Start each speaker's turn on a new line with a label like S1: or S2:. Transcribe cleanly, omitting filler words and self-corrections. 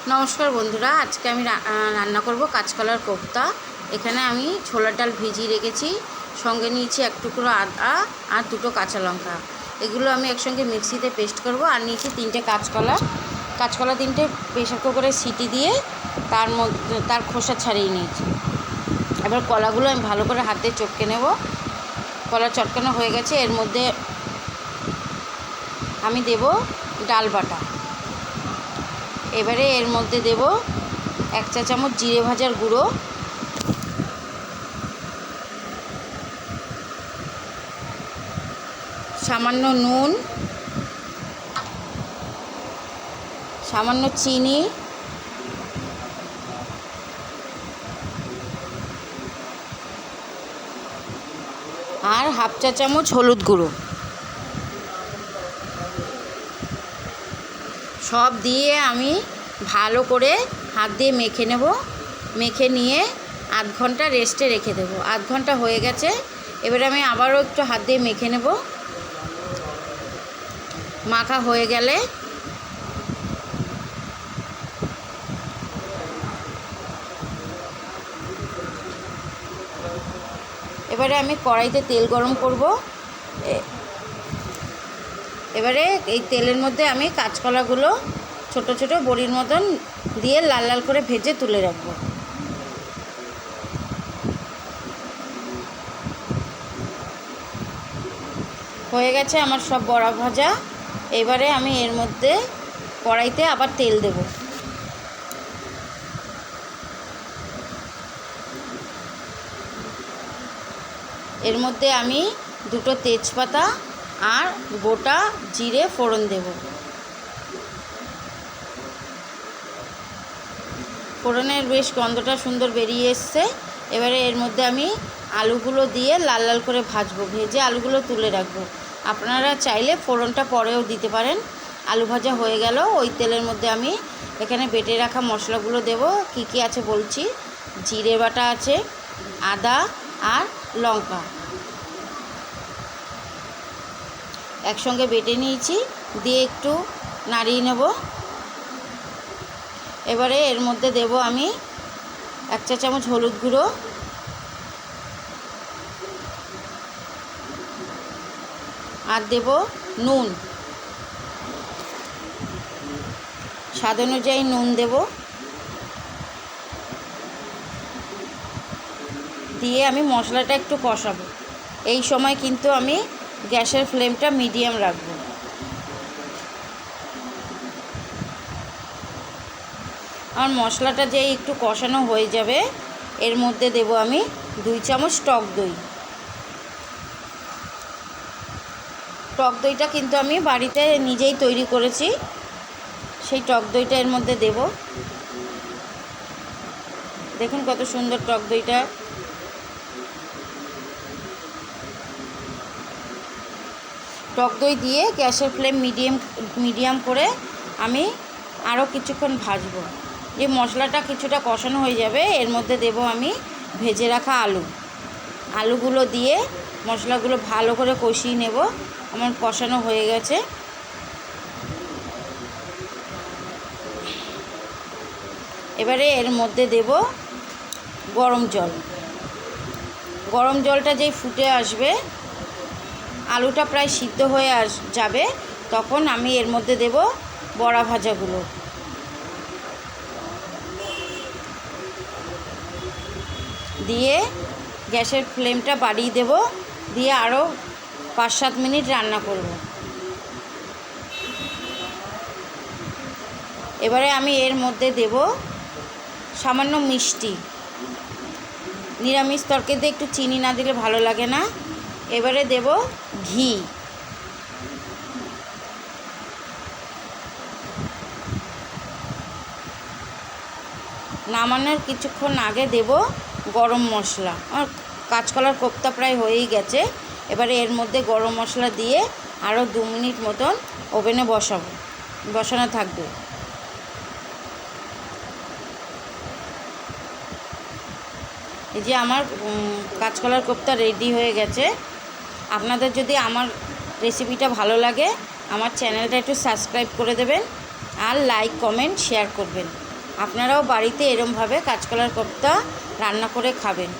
S1: নমস্কার বন্ধুরা, আজকে আমি রান্না করব কাঁচকলার কোফতা। এখানে আমি ছোলার ডাল ভিজিয়ে রেখেছি, সঙ্গে নিয়েছি এক টুকরো আদা আর দুটো কাঁচা লঙ্কা। এগুলো আমি একসঙ্গে মিক্সিতে পেস্ট করব। আর নিয়েছি 3টে কাঁচকলা 3টে প্রেশার কুকারে সিটি দিয়ে তার খোসা ছাড়িয়ে নিয়েছি। এবার কলাগুলো আমি ভালো করে হাতে চটকে নেব। কলা চটকানো হয়ে গেছে। এর মধ্যে আমি দেব ডাল বাটা। এবারে এর মধ্যে দেব 1 চা চামচ জিরে ভাজার গুঁড়ো, সামান্য নুন, সামান্য চিনি, আর 1/2 চা চামচ হলুদ গুঁড়ো। সব দিয়ে আমি ভালো করে হাত দিয়ে মেখে নেব। মেখে নিয়ে আধ ঘন্টা রেস্টে রেখে দেবো। আধ ঘন্টা হয়ে গেছে। এবারে আমি আবারও একটু হাত দিয়ে মেখে নেব। মাখা হয়ে গেলে এবারে আমি কড়াইতে তেল গরম করব। এবারে এই তেলের মধ্যে আমি কাঁচকলাগুলো ছোট ছোট বড়ির মতন দিয়ে লাল লাল করে ভেজে তুলে রাখবো। হয়ে গেছে আমার সব বড়া ভাজা। এবারে আমি এর মধ্যে কড়াইতে আবার তেল দেব। এর মধ্যে আমি 2টো তেজপাতা আর গোটা জিরে ফোড়ন দেব। ফোড়নের বেশ গন্ধটা সুন্দর বেরিয়ে এসছে। এবারে এর মধ্যে আমি আলুগুলো দিয়ে লাল লাল করে ভাজবো। ভেজে আলুগুলো তুলে রাখবো। আপনারা চাইলে ফোড়নটা পরেও দিতে পারেন। আলু ভাজা হয়ে গেল। ওই তেলের মধ্যে আমি এখানে বেটে রাখা মশলাগুলো দেব। কি কি আছে বলছি। জিরে বাটা আছে, আদা আর লঙ্কা একসঙ্গে বেটে নিয়েছি, দিয়ে একটু নাড়িয়ে নেব। এবারে এর মধ্যে দেব আমি 1 চা চামচ হলুদ গুঁড়ো, আর দেব নুন। স্বাদ অনুযায়ী নুন দেব। দিয়ে আমি মশলাটা একটু কষাবো। এই সময় কিন্তু আমি গ্যাসের ফ্লেমটা মিডিয়াম রাখবো। আর মশলাটা যেই একটু কষানো হয়ে যাবে, এর মধ্যে দেব আমি 2 চামচ টক দই। টক দইটা কিন্তু আমি বাড়িতে নিজেই তৈরি করেছি। সেই টক দইটা এর মধ্যে দেব। দেখুন কত সুন্দর টক দইটা। টক দই দিয়ে গ্যাসের ফ্লেম মিডিয়াম করে আমি আরও কিছুক্ষণ ভাজবো। যে মশলাটা কিছুটা কষানো হয়ে যাবে, এর মধ্যে দেব আমি ভেজে রাখা আলুগুলো দিয়ে মশলাগুলো ভালো করে কষিয়ে নেব। আমার কষানো হয়ে গেছে। এবারে এর মধ্যে দেব গরম জল। গরম জলটা যেই ফুটে আসবে, আলুটা প্রায় সিদ্ধ হয়ে যাবে, তখন আমি এর মধ্যে দেব বড়া ভাজাগুলো। দিয়ে গ্যাসের ফ্লেমটা বাড়িয়ে দেব। দিয়ে আরও 5-7 মিনিট রান্না করব। এবারে আমি এর মধ্যে দেব সামান্য মিষ্টি। নিরামিষ তরকারিতে একটু চিনি না দিলে ভালো লাগে না। এবারে দেব ঘি। নামানোর কিছুক্ষণ আগে দেব গরম মশলা। আর কাঁচকলার কোফতা প্রায় হয়েই গেছে। এবারে এর মধ্যে গরম মশলা দিয়ে আরও 2 মিনিট মতন ওভেনে বসানো থাকবে। এই যে আমার কাঁচকলার কোফতা রেডি হয়ে গেছে। আপনাদের যদি আমার রেসিপিটা ভালো লাগে, আমার চ্যানেলটা একটু সাবস্ক্রাইব করে দেবেন আর লাইক, কমেন্ট, শেয়ার করবেন। আপনারাও বাড়িতে এরমভাবে কাঁচকলার কোপ্তা রান্না করে খাবেন।